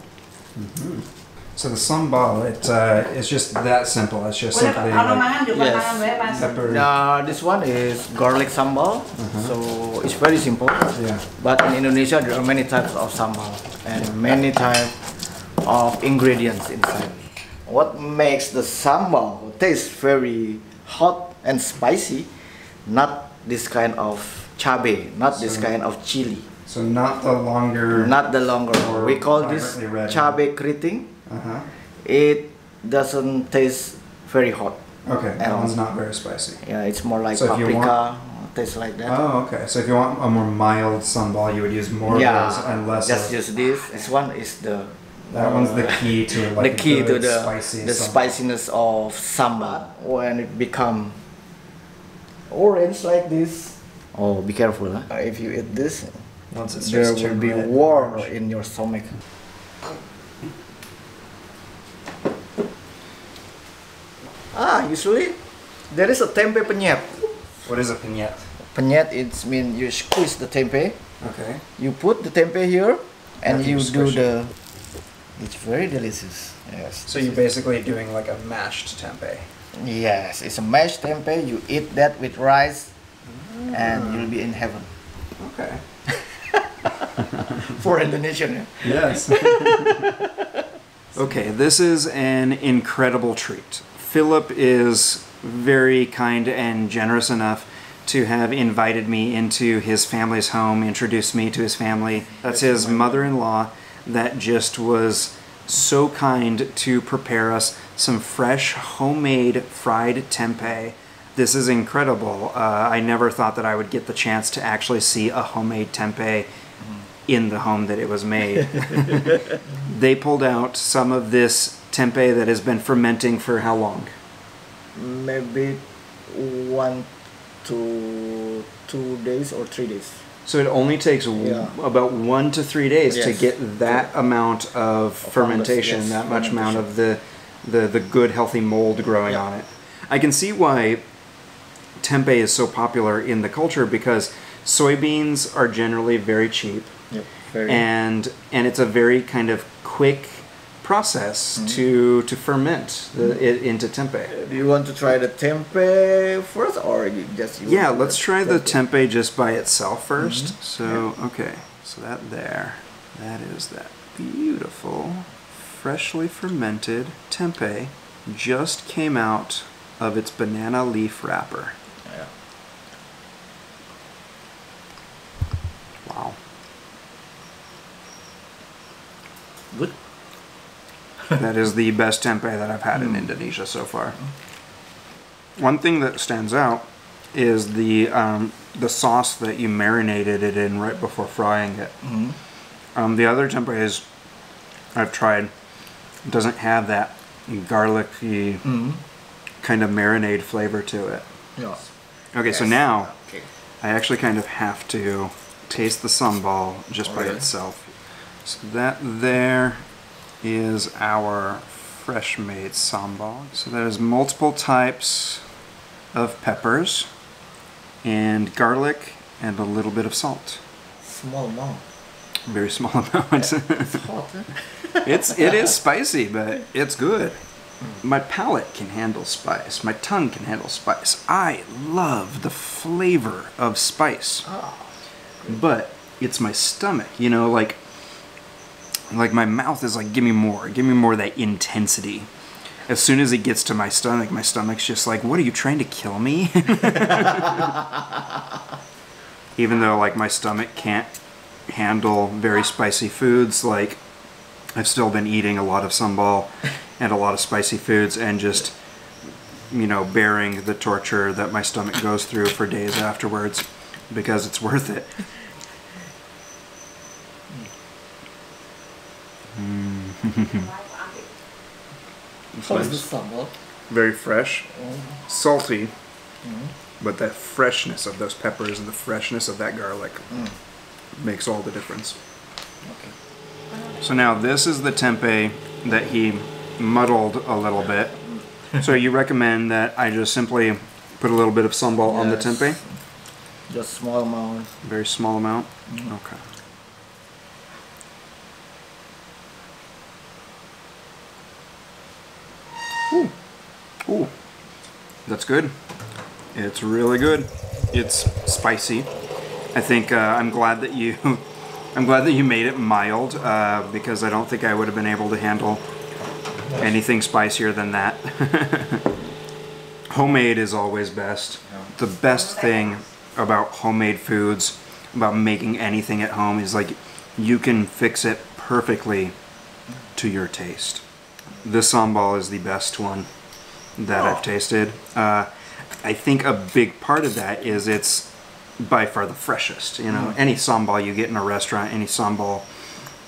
So the sambal, it's just that simple. It's just Boleh simply kalau like mangan juga Yes. tangan bae Mas. pepper. This one is garlic sambal, so it's very simple. Yeah. But in Indonesia, there are many types of sambal and many types of ingredients inside. What makes the sambal taste very hot and spicy? Not this kind of cabe, not this kind of chili, So not the longer. not the longer. Or We call this vibrantly red. cabe keriting. Uh-huh. It doesn't taste very hot. Okay, that And- one's not very spicy. Yeah, it's more like So if you paprika, tastes like that. Oh, okay. So if you want a more mild sambal, you would use more of those and less just of. use this. This one is the That one's the key to like the key to good, the spicy the sambal. spiciness of sambal. When it become orange like this. Oh, be careful! Huh? If you eat this, Once it there starts will to be red. war in your stomach. Usually there is a tempe penyet. What is a piñet? Penyet, it means you squeeze the tempeh. Okay. You put the tempeh here, and After you you do squish the. It's very delicious. Yes. So you're basically doing like a mashed tempeh. Yes, it's a mashed tempeh. You eat that with rice, and you'll be in heaven. Okay. For Indonesian. Yes. Okay, this is an incredible treat. Philip is very kind and generous enough to have invited me into his family's home, introduced me to his family. That's his mother-in-law that just was so kind to prepare us some fresh homemade fried tempeh. This is incredible. I never thought that I would get the chance to actually see a homemade tempeh in the home that it was made. They pulled out some of this tempeh that has been fermenting for how long? Maybe 1 to 2 days or 3 days. So it only takes Yeah. about 1 to 3 days to Yes. get that amount of fermentation, yes, that much amount fermentation. of the good healthy mold growing Yeah. on it. I can see why tempeh is so popular in the culture, because soybeans are generally very cheap. Yep. And it's a very kind of quick process to ferment it into tempeh. Do you want to try the tempeh first, or you just? Yeah, let's try the tempeh just by itself first. So okay, so that is that beautiful, freshly fermented tempeh just came out of its banana leaf wrapper. Yeah. Wow. Good. That is the best tempeh that I've had in Indonesia so far. One thing that stands out is the sauce that you marinated it in right before frying it. The other tempehs I've tried doesn't have that garlicky kind of marinade flavor to it. Yeah. Okay, so now Okay. I actually kind of have to taste the sambal just by itself. So that there is our fresh made sambal. So there's multiple types of peppers and garlic and a little bit of salt. Small amount. Very small amount. It's hot. Huh? It is spicy, but it's good. My palate can handle spice. My tongue can handle spice. I love the flavor of spice. But it's my stomach, you know, like my mouth is like, give me more of that intensity. As soon as it gets to my stomach's just like, what are you trying to kill me? Even though like my stomach can't handle very spicy foods, like I've still been eating a lot of sambal and a lot of spicy foods and just, you know, bearing the torture that my stomach goes through for days afterwards because it's worth it. How's the sambal? Very fresh, salty, but that freshness of those peppers and the freshness of that garlic makes all the difference. Okay. So now this is the tempeh that he muddled a little bit. So you recommend that I just simply put a little bit of sambal on the tempeh? Just small amount. Very small amount? Okay. Ooh. Ooh. That's good. It's really good. It's spicy. I think I'm glad that you made it mild because I don't think I would have been able to handle anything spicier than that. Homemade is always best. The best thing about homemade foods, about making anything at home, is like you can fix it perfectly to your taste. This sambal is the best one that I've tasted. I think a big part of that is it's by far the freshest. You know, any sambal you get in a restaurant, any sambal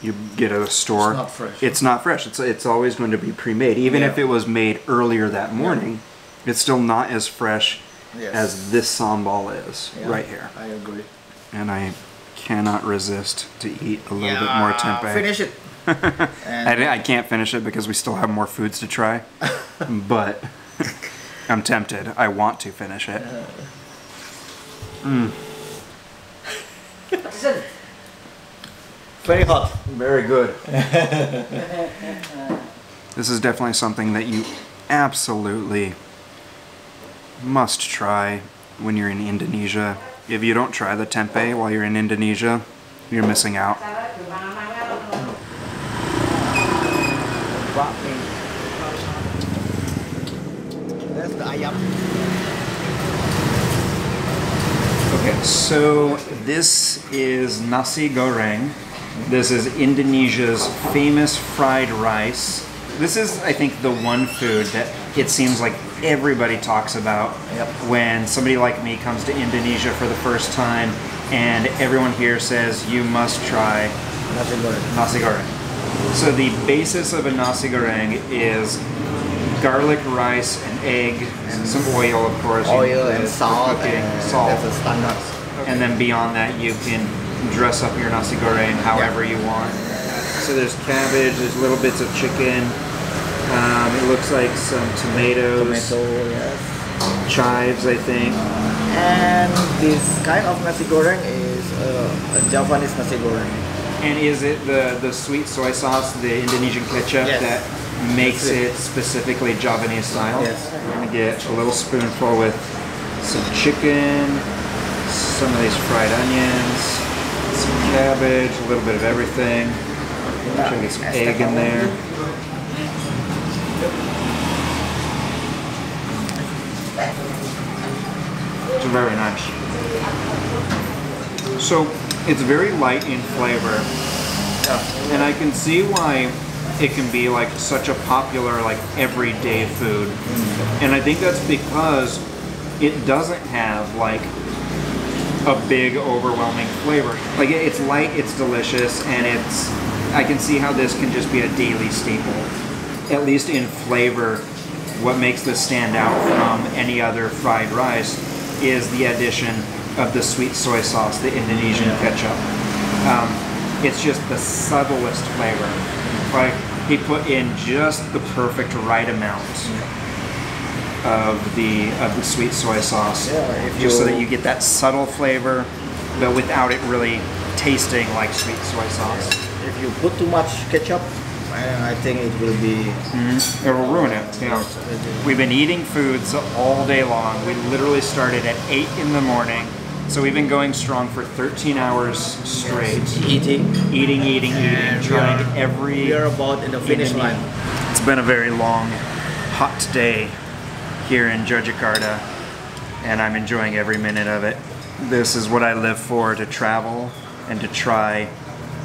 you get at a store, it's not fresh. It's not fresh. It's always going to be pre-made. Even if it was made earlier that morning, it's still not as fresh as this sambal is right here. I agree. And I cannot resist to eat a little bit more tempeh. Finish it. I can't finish it because we still have more foods to try, but I'm tempted. I want to finish it. Very hot. Very good. This is definitely something that you absolutely must try when you're in Indonesia. If you don't try the tempeh while you're in Indonesia, you're missing out. That's the ayam. Okay, so this is nasi goreng. This is Indonesia's famous fried rice. This is, I think, the one food that it seems like everybody talks about when somebody like me comes to Indonesia for the first time, and everyone here says you must try Nasi goreng. nasi goreng. So the basis of a nasi goreng is garlic, rice, and egg, and some oil, of course. Oil and salt. Salt. That's a standard. And then beyond that, you can dress up your nasi goreng however you want. So there's cabbage, there's little bits of chicken. It looks like some tomatoes. Tomato, yes. chives, I think. And this kind of nasi goreng is a Javanese nasi goreng. And is it the sweet soy sauce, the Indonesian ketchup, Yes. that makes it specifically Javanese style? Yes. I'm gonna get a little spoonful with some chicken, some of these fried onions, some cabbage, a little bit of everything. Try to get some egg in there. It's very nice. So it's very light in flavor, and I can see why it can be like such a popular like everyday food. And I think that's because it doesn't have like a big overwhelming flavor. Like it's light, it's delicious, and I can see how this can just be a daily staple. At least in flavor, what makes this stand out from any other fried rice is the addition of the sweet soy sauce, the Indonesian ketchup. It's just the subtlest flavor. Like he put in just the perfect right amount of the sweet soy sauce, just so that you get that subtle flavor, but without it really tasting like sweet soy sauce. If you put too much ketchup, I think it will be... It will ruin it. You know, we've been eating foods all day long. We literally started at 8 in the morning, so we've been going strong for 13 hours straight. Eating, trying every... We are about in the finish line. It's been a very long, hot day here in Yogyakarta, and I'm enjoying every minute of it. This is what I live for, to travel and to try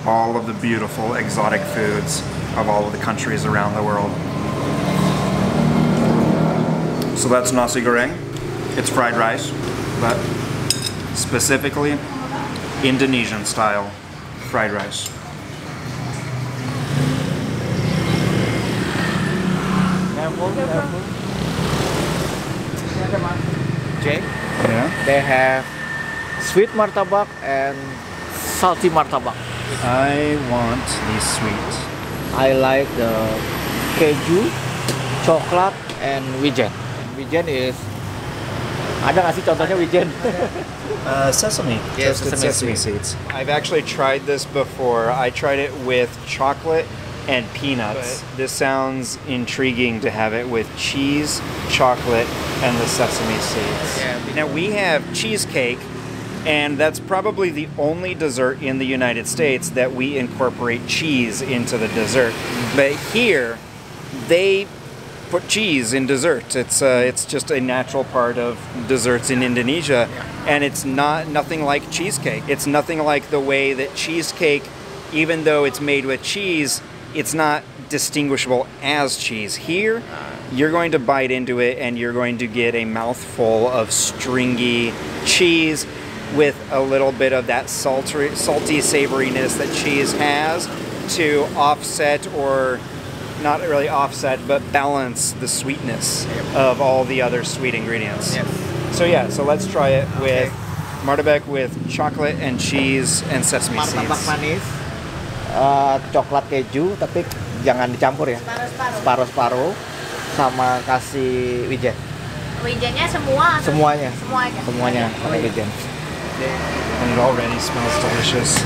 all of the beautiful exotic foods of all of the countries around the world. So that's nasi goreng. It's fried rice, but specifically Indonesian style fried rice. Jay, Yeah. they have sweet martabak and salty martabak. I want the sweet. I like the keju, coklat, and wijen. Wijen is... Ada nggak sih contohnya wijen? Sesame. Yes, Toasted sesame sesame seeds. I've actually tried this before. I tried it with chocolate and peanuts. This sounds intriguing to have it with cheese, chocolate, and the sesame seeds. Yeah. Now we have cheesecake, and that's probably the only dessert in the United States that we incorporate cheese into the dessert. But here, they put cheese in dessert. It's just a natural part of desserts in Indonesia, and it's nothing like cheesecake. It's nothing like the way that cheesecake, even though it's made with cheese, it's not distinguishable as cheese. Here, you're going to bite into it and you're going to get a mouthful of stringy cheese with a little bit of that salty savoriness that cheese has to offset, or not really offset, but balance the sweetness of all the other sweet ingredients. Yes. So let's try it with martabak with chocolate and cheese and sesame Martabak seeds. manis, coklat keju, tapi jangan dicampur ya. Separuh-separuh, sama kasih wijen. Wijennya semua? Semuanya. Semuanya? Semuanya pakai wijen. And it already smells delicious.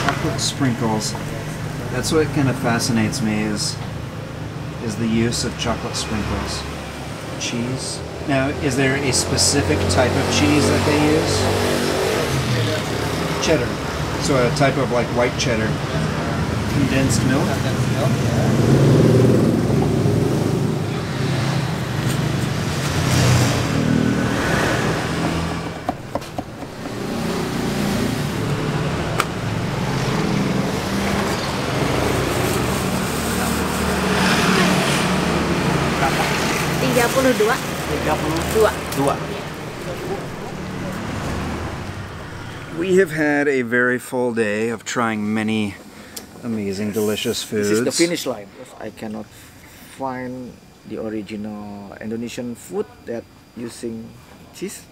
Chocolate sprinkles. That's what kind of fascinates me is the use of chocolate sprinkles. Cheese. Now, is there a specific type of cheese that they use? Cheddar. So a type of like white cheddar. Condensed milk. Dua. We have had a very full day of trying many amazing, delicious foods. This is the finish line. I cannot find the original Indonesian food that using cheese.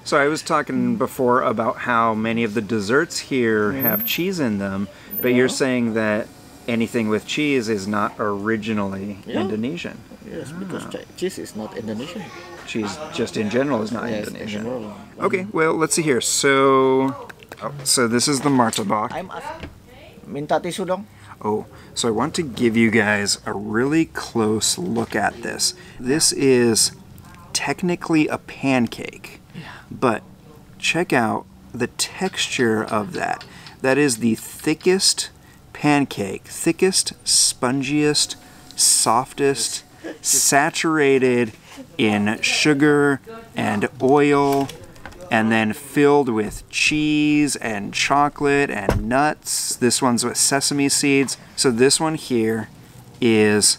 So I was talking before about how many of the desserts here have cheese in them, but you're saying that anything with cheese is not originally Indonesian. Yes, because cheese is not Indonesian. Cheese just in general is not Yes, Indonesian. in general. Okay, well, let's see here. So this is the martabak. I'm minta tisu dong. Oh, so I want to give you guys a really close look at this. This is technically a pancake, but check out the texture of that. That is the thickest pancake, thickest, spongiest, softest, saturated in sugar and oil, and then filled with cheese and chocolate and nuts. This one's with sesame seeds. So this one here is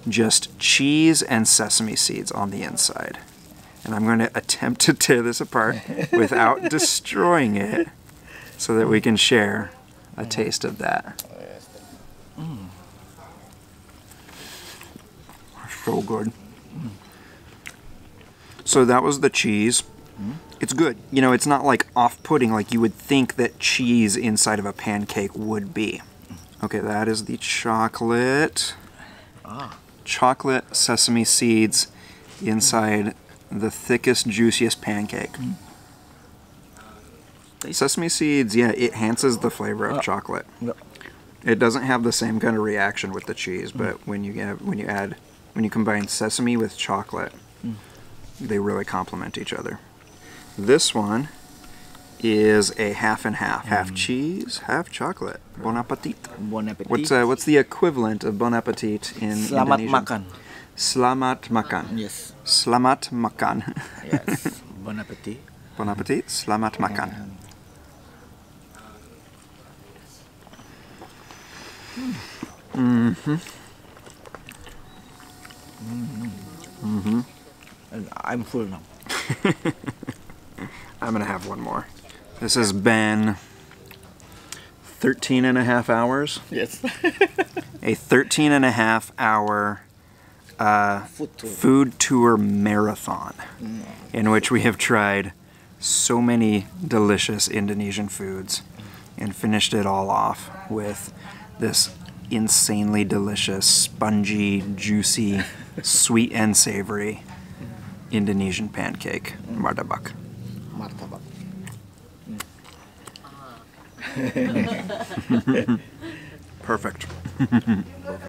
just cheese and sesame seeds on the inside. And I'm going to attempt to tear this apart without destroying it so that we can share a taste of that. So good. So that was the cheese. It's good. You know, it's not like off-putting like you would think that cheese inside of a pancake would be. Okay, that is the chocolate. Chocolate sesame seeds inside the thickest, juiciest pancake. Sesame seeds, yeah, it enhances the flavor of chocolate. It doesn't have the same kind of reaction with the cheese, but when you combine sesame with chocolate, they really complement each other. This one is a half and half. Half cheese, half chocolate. Bon appetit. Bon appetit. What's the equivalent of bon appetit in Selamat Indonesian? makan. Selamat makan. Yes. Selamat makan. Yes. Bon appetit. Bon appetit. Selamat makan. And I'm full now. I'm gonna have one more. This has been 13 and a half hours. Yes. A 13 and a half hour food tour marathon in which we have tried so many delicious Indonesian foods and finished it all off with this insanely delicious, spongy, juicy, sweet and savory Indonesian pancake, martabak. Martabak. Perfect.